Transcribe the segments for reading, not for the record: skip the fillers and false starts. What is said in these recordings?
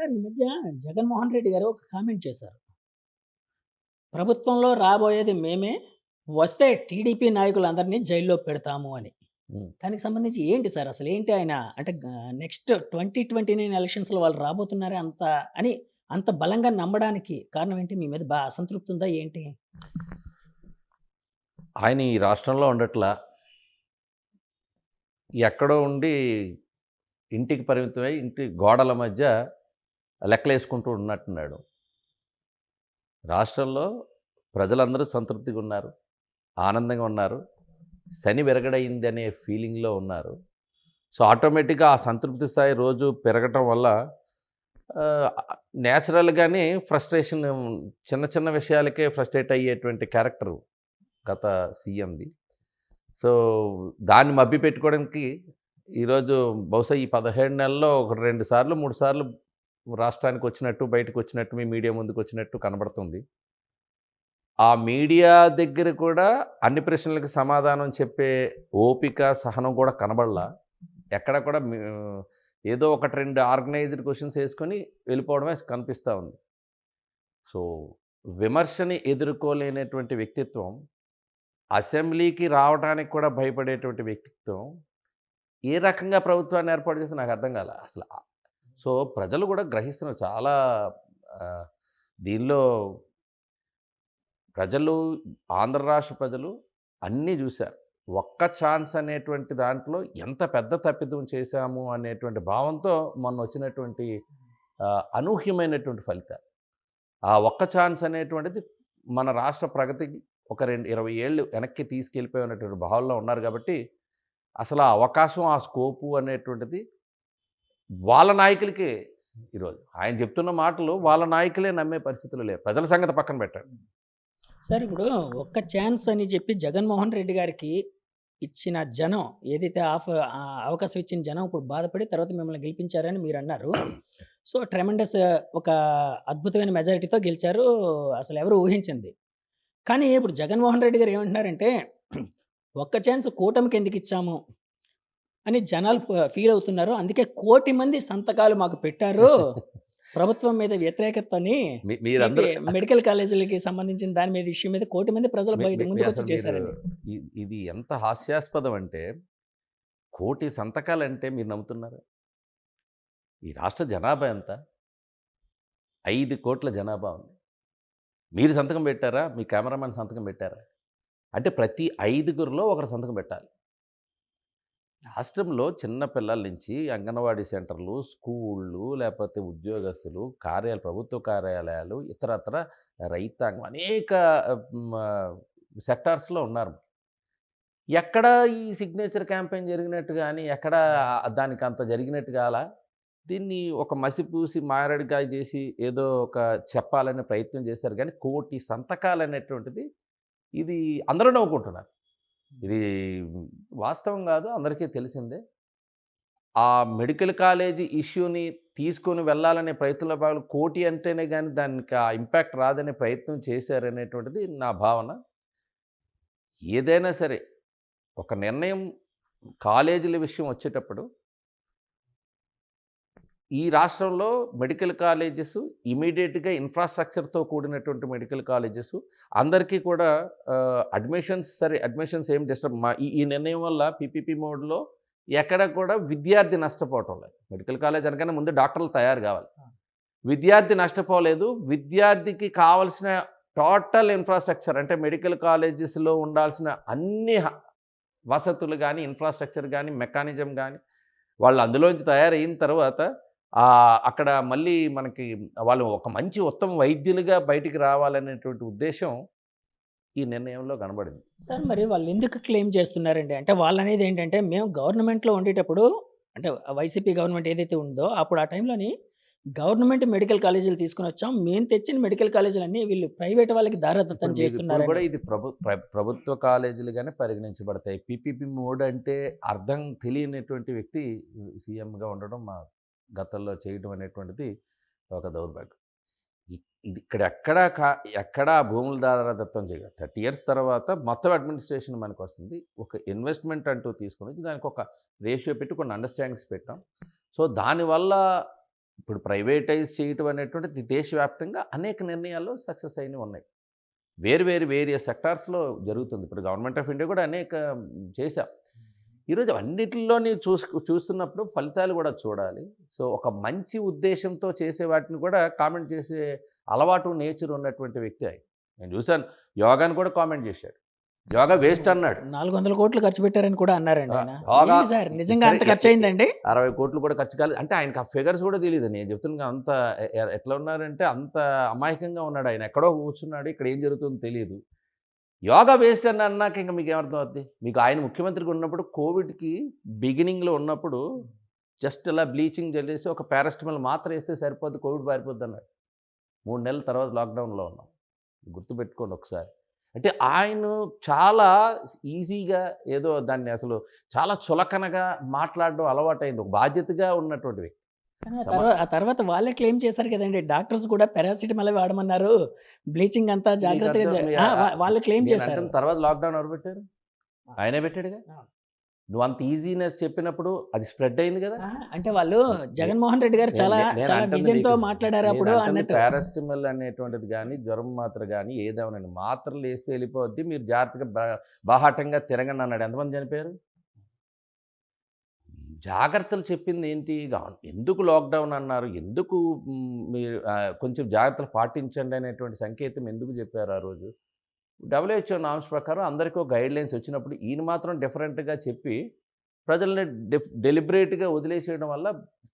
Sir ఈ మధ్య జగన్మోహన్ రెడ్డి గారు ఒక కామెంట్ చేశారు. ప్రభుత్వంలో రాబోయేది మేమే, వస్తే టీడీపీ నాయకులందరినీ జైల్లో పెడతాము అని. హ్మ్. దానికి సంబంధించి ఏంటి సార్ అసలేంటి ఆయన అంటే నెక్స్ట్ 2029 ఎలక్షన్స్‌లో వాళ్ళు రాబోతున్నారే అని అంత బలంగా నమ్మడానికి కారణం ఏంటి? మీ మీద అసంతృప్తి ఉందా ఏంటి? ఆయన ఈ రాష్ట్రంలో ఉండట్లా. ఎక్కడో ఉండి ఇంటికి పరిమితమై ఇంటి గోడల మధ్య లెక్కలేసుకుంటూ ఉన్నట్టున్నాడు. రాష్ట్రంలో ప్రజలందరూ సంతృప్తిగా ఉన్నారు. ఆనందంగా ఉన్నారు. శని విరగడయిందనే ఫీలింగ్‌లో ఉన్నారు. సో, ఆటోమేటిక్‌గా ఆ సంతృప్తి స్థాయి రోజు పెరగటం వల్ల ఆహ్, నేచురల్‌గానే ఫ్రస్ట్రేషన్ చిన్న చిన్న విషయాలకే ఫ్రస్ట్రేట్ అయ్యేటువంటి క్యారెక్టరు గత సీఎంది. సో, దాన్ని మభ్యపెట్టుకోవడానికి ఈరోజు బహుశా ఈ 17 నెలల్లో ఒక 2 సార్లు, 3 సార్లు రాష్ట్రానికొచ్చినట్టు, బయటకొచ్చినట్టు, మీ మీడియా ముందుకొచ్చినట్టు కనబడుతుంది. ఆ మీడియా దగ్గర కూడా అన్ని ప్రశ్నలకి సమాధానం చెప్పే ఓపిక, సహనం కూడా కనబడలా. ఎక్కడ కూడా ఏదో ఒకటి 2 ఆర్గనైజ్డ్ క్వెషన్స్ ఏసుకొని వెళ్ళిపోవడమే కనిపిస్తా ఉంది. సో, విమర్శని ఎదుర్కోలేనటువంటి వ్యక్తిత్వం, అసెంబ్లీకి రావటానికి కూడా భయపడేటువంటి వ్యక్తిత్వం, ఏ రకంగా ప్రభుత్వాన్ని ఏర్పాటు చేస్తే నాకు అర్థం కాల. అసల సో, ప్రజలు కూడా గ్రహిస్తున్నారు. చాలా ఆహ్, దీనిలో ప్రజలు, ఆంధ్ర రాష్ట్ర ప్రజలు అన్నీ జూసారు. ఒక్క ఛాన్స్ అనేటువంటి దాంట్లో ఎంత పెద్ద తప్పిదం చేశాము అనేటువంటి భావంతో మొన్నొచ్చినటువంటి అనూహ్యమైనటువంటి ఫలితాలు. ఆ ఒక్క ఛాన్స్ అనేటువంటిది మన రాష్ట్ర ప్రగతికి ఒక 20 ఏళ్ళు వెనక్కి తీసుకెళ్ళిపోయినటువంటి భావనలో ఉన్నారు గాబట్టి, అసలు ఆ అవకాశం, ఆ స్కోపు అనేటువంటిది వాళ్ళ నాయకులకే ఈరోజు. ఆయన చెప్తున్న మాటలు వాళ్ళ నాయకులే నమ్మే పరిస్థితిలో లేరు. ప్రజల సంగతి పక్కన పెట్టండి. సార్ ఇప్పుడు ఒక్క ఛాన్స్ అని చెప్పి జగన్మోహన్ రెడ్డి గారికి ఇచ్చిన జనం ఏదైతే అవకాశం ఇచ్చిన జనం ఇప్పుడు బాధపడి తర్వాత మిమ్మల్ని గెలిపించారని మీరన్నారు. సో, ట్రెమెండస్ ఒక అద్భుతమైన మెజారిటీతో గెలిచారు. అసలెవరు ఊహించింది. కానీ ఇప్పుడు జగన్మోహన్ రెడ్డి గారు ఏమంటున్నారంటే, ఒక్క ఛాన్స్ కూటమికెందుకిచ్చాము అని జనాలు ఫీల్ అవుతున్నారు. అందుకే 1,00,00,000 మంది సంతకాలు మాకు పెట్టారు. ప్రభుత్వం మీద వ్యతిరేకతని మీరందరూ మెడికల్ కాలేజీలకి సంబంధించిన దాని మీద ఇష్యూ మీద 1,00,00,000 మంది ప్రజలు మీ మీ మీ ముందుకొచ్చి అసలు మీరు చేశారని. ఇది ఎంత హాస్యాస్పదం అంటే, 1,00,00,000 సంతకాలంటే మీరు నమ్ముతున్నారా? ఈ రాష్ట్ర జనాభా ఎంత? 5,00,00,000 జనాభా ఉంది. మీరు సంతకం పెట్టారా? మీ కెమెరామాన్ సంతకం పెట్టారా? అంటే ప్రతి ఐదుగురిలో ఒకరు సంతకం పెట్టాలి. రాష్ట్రంలో చిన్న పిల్లల నుంచి అంగన్వాడీ సెంటర్లు, స్కూళ్ళు, లేపోతే ఉద్యోగస్తులు, ప్రభుత్వ కార్యాలయాలు, ఇతరత్ర రైతాంగం అనేక సెక్టార్స్‌లో ఉన్నారు. ఎక్కడ ఈ సిగ్నేచర్ క్యాంపెయిన్ జరిగినట్టు గాని, ఎక్కడ దానికంత జరిగినట్టు గాలా. దీన్ని ఒక మసిపూసి మారేడుకాయ చేసి ఏదో ఒక చెప్పాలనే ప్రయత్నం చేశారు గానీ, 1,00,00,000 సంతకాలనేటువంటిది ఇది అందరూ నవ్వుకుంటున్నారు. ఇది వాస్తవం గాదు. అందరికీ తెలిసిందే. ఆ మెడికల్ కాలేజీ ఇష్యూని తీసుకొని వెళ్ళాలనే ప్రయత్నంలో భాగంగా 1,00,00,000 అంటేనే గాని దానికి ఆ ఇంపాక్ట్ రాదనే ప్రయత్నం చేశారనేటువంటిది నా భావన. ఏదైనా సరే ఒక నిర్ణయం కాలేజీల విషయం వచ్చేటప్పుడు ఈ రాష్ట్రంలో మెడికల్ కాలేజెస్ ఇమ్మీడియేట్‌గా ఇన్‌ఫ్రాస్ట్రక్చర్‌తో కూడినటువంటి మెడికల్ కాలేజెస్ అందరికీ కూడా అడ్మిషన్స్ ఏం డిస్టర్బ్ ఈ ఈ నిర్ణయం వల్ల పీపీపీ మోడ్‌లో ఎక్కడ కూడా విద్యార్థి నష్టపోవటం లేదు. మెడికల్ కాలేజ్ అనగానే ముందు డాక్టర్లు తయారు కావాలి. విద్యార్థి నష్టపోలేదు. విద్యార్థికి కావాల్సిన టోటల్ ఇన్‌ఫ్రాస్ట్రక్చర్ అంటే మెడికల్ కాలేజెస్‌లో ఉండాల్సిన అన్ని వసతులు గాని, ఇన్‌ఫ్రాస్ట్రక్చర్ గాని, మెకానిజం గాని వాళ్ళు అందులోంచి తయారయిన తర్వాత అక్కడ మళ్ళీ మనకి వాళ్ళు ఒక మంచి ఉత్తమ వైద్యులుగా బయటికి రావాలనేటువంటి ఉద్దేశ్యం ఈ నిర్ణయంలో కనబడింది. సార్ మరి వాళ్ళెందుకు క్లెయిమ్ చేస్తున్నారండి? అంటే వాళ్ళనేదేంటంటే, మేము గవర్నమెంట్‌లో ఉండేటప్పుడు అంటే వైసీపీ గవర్నమెంట్ ఏదైతే ఉందో, అప్పుడు ఆ టైంలోని గవర్నమెంట్ మెడికల్ కాలేజీలు తీసుకొనొచ్చాం. మేము తెచ్చిన మెడికల్ కాలేజీలన్నీ వీళ్ళు ప్రైవేట్ వాళ్ళకి ఇప్పుడు దారాదత్తం మీకు ఇప్పుడు కూడా చేస్తున్నారని. ఇది ప్రభుత్వ కాలేజీలుగానే పరిగణించబడతాయి. పీపీపీ మోడ్ అంటే అర్థం తెలియనటువంటి వ్యక్తి సీఎంగా ఉండడం గతంలో చేయడం అనేటువంటిది ఒక దౌర్భాగ్యం. ఇ ఇది ఎక్కడా భూముల దారాదత్తం చేయదు. 30 ఇయర్స్ తర్వాత మొత్తం అడ్మినిస్ట్రేషన్ మనకొస్తుంది. ఒక ఇన్వెస్ట్‌మెంట్ అంటూ తీసుకొనొచ్చి దానికొక రేషియో పెట్టి కొన్ని అండర్‌స్టాండింగ్స్ పెట్టాం. సో, దానివల్ల ఇప్పుడు ప్రైవేటైజ్ చేయటం అనేటువంటిది దేశవ్యాప్తంగా అనేక నిర్ణయాల్లో సక్సెస్ అయినవి ఉన్నాయి. వేరియస్ సెక్టార్స్‌లో జరుగుతుంది. ఇప్పుడు గవర్నమెంట్ ఆఫ్ ఇండియా కూడా అనేక చేశాం. ఈరోజు అన్నిటిలోని చూస్తున్నప్పుడు ఫలితాలు కూడా చూడాలి. సో, ఒక మంచి ఉద్దేశ్యంతో చేసే వాటిని కూడా కామెంట్ చేసే అలవాటు, నేచర్ ఉన్నటువంటి వ్యక్తి ఆయన. నేను చూసాను యోగాని కూడా కామెంట్ చేశాడు. యోగా వేస్ట్ అన్నాడు. 400,00,00,000 ఖర్చు పెట్టారని కూడా అన్నారండి ఆయన. యోగా ఏంటి సార్ నిజంగా సరే అంత ఖర్చయిందండి? 60,00,00,000 కూడా ఖర్చు కాలేదు. అంటే ఆయనకు ఆ ఫిగర్స్ కూడా తెలీదు. నేను చెప్తున్నా అంత ఎట్లా ఉన్నారంటే అంత అమాయకంగా ఉన్నాడు ఆయన. ఎక్కడో కూర్చున్నాడు. ఇక్కడ ఏం జరుగుతుందో తెలీదు. యోగా వేస్ట్ అని అన్నాక ఇంక మీకేమర్థం అవుద్ది? మీకు ఆయన ముఖ్యమంత్రిగా ఉన్నప్పుడు కోవిడ్‌కి బిగినింగ్‌లో ఉన్నప్పుడు జస్ట్ ఇలా బ్లీచింగ్ జల్లేసి ఒక పారాసిటమాల్ మాత్ర ఏస్తే సరిపోద్ది, కోవిడ్ పారిపోద్దన్నాడు. 3 నెలల తర్వాత లాక్‌డౌన్‌లో ఉన్నాం. గుర్తుపెట్టుకోండి ఒకసారి. అంటే ఆయన చాలా ఈజీగా ఏదో దాన్ని అసలు చాలా చులకనగా మాట్లాడడం అలవాటైంది. ఒక బాధ్యతగా ఉన్నటువంటి వ్యక్తి. కానీ సమా ఆ తర్వాత వాళ్ళే క్లెయిమ్ చేశారు కదండీ. డాక్టర్స్ కూడా పారాసిటమాలే వాడమన్నారు. బ్లీచింగ్ అంతా జాగ్రత్తగా మీకర్థం మీ వాళ్ళు క్లెయిమ్ చేశారు. నేనంటున్న తర్వాత లాక్‌డౌన్ ఎవరు పెట్టారు? ఆయనే పెట్టాడుగా. ఆ! నువ్వు అంత ఈజీనెస్ చెప్పినప్పుడు అది స్ప్రెడ్ అయింది కదా. అంటే వాళ్ళు నే జగన్మోహన్ రెడ్డి గారు నేను చాలా నేను చాలా అంటుంది విజన్‌తో నీకు మాట్లాడారు అప్పుడు నేనంటుంది అన్నట్టు. పారాసిటమాల్ అనేటువంటిది గానీ, జ్వరం మాత్ర గానీ ఏదేమోనండి. మాత్రలు ఏస్తే ఎళ్ళిపోద్ది. మీరు జాగ్రత్తగా బాహాటంగా తిరగండి అన్నాడు. ఎంతమంది చనిపోయారు? జాగ్రత్తలు చెప్పిందేంటి? ఎందుకు లాక్‌డౌన్ అన్నారు? ఎందుకు మీరు కొంచెం జాగ్రత్తలు పాటించండి అనేటువంటి సంకేతం ఎందుకు చెప్పారు ఆ రోజు? డబ్ల్యూహెచ్ఓ నార్మ్స్ ప్రకారం అందరికీ ఒక గైడ్‌లైన్స్ వచ్చినప్పుడు ఈయన మాత్రం డిఫరెంట్‌గా చెప్పి ప్రజల్ని డెలిబరేట్‌గా వదిలేసేయడం వల్ల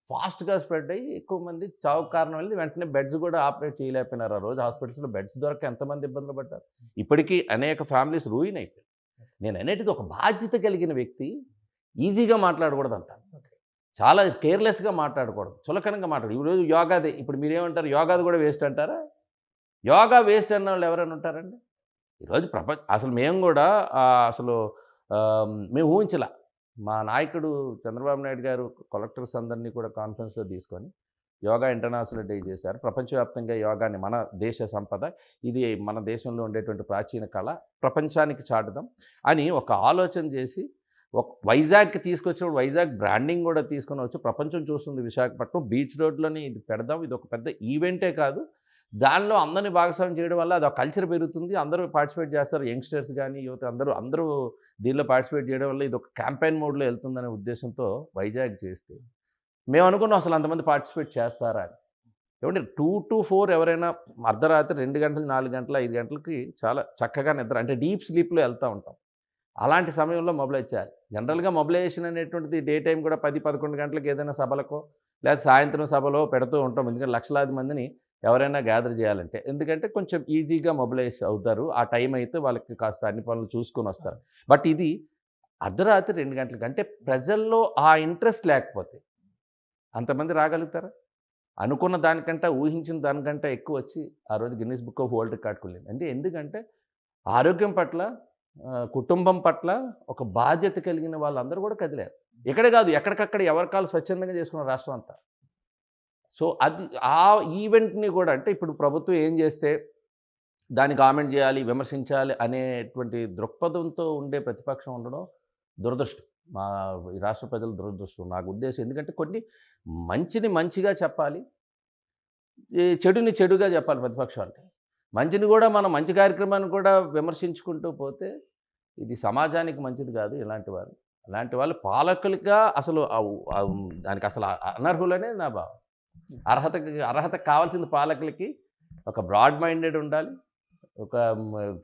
ఫాస్ట్‌గా స్ప్రెడ్ అయ్యి ఎక్కువ మంది చావుకు కారణమైంది. వెంటనే బెడ్స్ కూడా ఆపరేట్ చేయలేకపోయినారు. ఆ రోజు హాస్పిటల్స్‌లో బెడ్స్ దొరక్క ఎంతమంది ఇబ్బందులు పడ్డారు. ఇప్పటికీ అనేక ఫ్యామిలీస్ రూయిన్ అయిపోయాయి. నేను అనేటిది ఒక బాధ్యత కలిగిన వ్యక్తి ఈజీగా మాట్లాడకూడదంటాను. చాలా కేర్‌లెస్‌గా మాట్లాడకూడదు. చులకనగా మాట్లాడు. ఈరోజు యోగాదే ఇప్పుడు మీరేమంటారు? యోగాది కూడా వేస్ట్ అంటారా? యోగా వేస్ట్ అన్నోళ్ళు ఎవరైనా ఉంటారండి? ఈరోజు అసలు మేము గూడా అసలు మేము ఊహించలా. మా నాయకుడు చంద్రబాబు నాయుడు గారు కలెక్టర్స్ అందరినీ కూడా కాన్ఫరెన్స్‌లో తీసుకొని యోగా ఇంటర్నేషనల్ డే చేశారు. ప్రపంచవ్యాప్తంగా యోగాని మన దేశ సంపద. ఇది మన దేశంలో ఉండేటువంటి ప్రాచీన కళ. ప్రపంచానికి చాటుదాం అని ఒక ఆలోచన చేసి వైజాగ్‌కి తీసుకొచ్చినప్పుడు వైజాగ్ బ్రాండింగ్ గూడా తీసుకొని వచ్చి ప్రపంచం చూస్తుంది విశాఖపట్నం. బీచ్ రోడ్‌లోని ఇది పెడదాం. ఇదొక పెద్ద ఈవెంటే కాదు. దానిలో అందరిని భాగస్వామ్యం చేయడం వల్ల అదొక కల్చర్ పెరుగుతుంది. అందరూ పార్టిసిపేట్ చేస్తారు. యంగ్‌స్టర్స్ గానీ, యువత అందరూ దీనిలో పార్టిసిపేట్ చేయడం వల్ల ఇదొక క్యాంపెయిన్ మోడ్‌లో ఎళ్తుందనే ఉద్దేశంతో వైజాగ్ చేస్తే, మేమనుకున్నాం అసలు అంతమంది పార్టిసిపేట్ చేస్తారా అని. ఏవండీ 2-4 ఎవరైనా అర్ధరాత్రి 2 గంటలు, 4 గంటలు, 5 గంటలకి చాలా చక్కగా నిద్ర అంటే డీప్ స్లీప్‌లో ఎళ్తా ఉంటాం. అలాంటి సమయంలో మొబిలైజ్ చేయాలి. జనరల్‌గా మొబిలైజేషన్ అనేటువంటిది డే టైమ్ కూడా 10, 11 గంటలకు ఏదైనా సభలకో, లేదా సాయంత్రం సభలో పెడుతూ ఉంటాం. ఎందుకంటే లక్షలాది మందిని ఎవరైనా గ్యాదర్ చేయాలంటే. ఎందుకంటే కొంచెం ఈజీగా మొబిలైజ్ అవుతారు. ఆ టైం అయితే వాళ్ళకి కాస్త అన్ని పనులు చూసుకొనొస్తారు. బట్ ఇది అర్ధరాత్రి 2 గంటలకి అంటే ప్రజల్లో ఆ ఇంట్రెస్ట్ లేకపోతే అంతమంది రాగలుగుతారా? అనుకున్న దానికంటే, ఊహించిన దానికంటే ఎక్కువొచ్చి ఆ రోజు గిన్నిస్ బుక్ ఆఫ్ వరల్డ్ రికార్డ్‌కి వెళ్ళింది. అంటే ఎందుకంటే ఆరోగ్యం పట్ల, కుటుంబం పట్ల ఒక బాధ్యత కలిగిన వాళ్ళందరూ కూడా కదిలారు. ఇక్కడే కాదు ఎక్కడికక్కడ ఎవరి కాళ్ళు స్వచ్ఛందంగా చేసుకున్నారు రాష్ట్రం అంతా. సో, అది ఆ ఈవెంట్‌ని కూడా అంటే ఇప్పుడు ప్రభుత్వం ఏం చేస్తే దాన్ని కామెంట్ చేయాలి, విమర్శించాలి అనేటువంటి దృక్పథంతో ఉండే ప్రతిపక్షం ఉండడం దురదృష్టం. మా ఈ రాష్ట్ర ప్రజల దురదృష్టం. నాకు ఉద్దేశం ఎందుకంటే కొన్ని మంచిని మంచిగా చెప్పాలి. ఈ చెడుని చెడుగా చెప్పాలి ప్రతిపక్షం అంటే. మంచిని కూడా మనం మంచి కార్యక్రమాన్ని కూడా విమర్శించుకుంటూ పోతే ఇది సమాజానికి మంచిది కాదు ఇలాంటి వాళ్ళు. అలాంటి వాళ్ళు పాలకులుగా అసలు దానికి అసలు అనర్హులనే నా భావం. అర్హత కావాల్సింది పాలకులకి ఒక బ్రాడ్ మైండెడ్ ఉండాలి. ఒక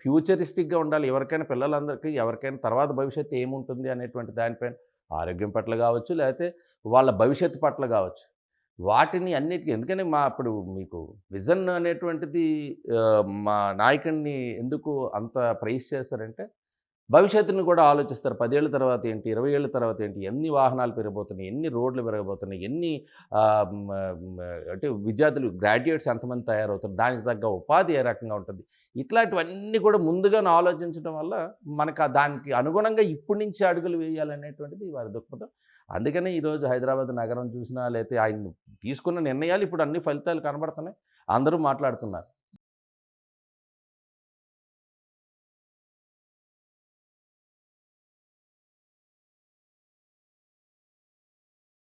ఫ్యూచరిస్టిక్‌గా ఉండాలి. ఎవరికైనా పిల్లలందరికీ ఎవరికైనా తర్వాత భవిష్యత్తు ఏముంటుంది అనేటువంటి దానిపైన ఆరోగ్యం పట్ల కావచ్చు, లేకపోతే వాళ్ళ భవిష్యత్తు పట్ల కావచ్చు. వాటిని అన్నిటికి ఎందుకని ఇప్పుడు మీకు విజన్ అనేటువంటిది మా నాయకుడిని ఎందుకు అంత ప్రైజ్ చేస్తారంటే భవిష్యత్తుని కూడా ఆలోచిస్తారు. 10 ఏళ్ల తర్వాత ఏంటి? 20 ఏళ్ల తర్వాత ఏంటి? ఎన్ని వాహనాలు పెరగబోతున్నాయి? ఎన్ని రోడ్లు పెరగబోతున్నాయి? ఎన్ని ఆహ్, మ మ అంటే విద్యార్థులు గ్రాడ్యుయేట్స్ ఎంతమంది తయారవుతారు? దానికి తగ్గ ఉపాధి ఏ రకంగా ఉంటుంది? ఇట్లాంటివన్నీ కూడా ముందుగానే ఆలోచించడం వల్ల మనకు దానికి అనుగుణంగా ఇప్పటి నుంచి అడుగులు వేయాలనేటువంటిది వారి దృక్పథం. అందుకనే ఈరోజు హైదరాబాద్ నగరం చూసినా లేతే ఆయన తీసుకున్న నిర్ణయాలు ఇప్పుడు అన్ని ఫలితాలు కనబడుతున్నాయి. అందరూ మాట్లాడుతున్నారు.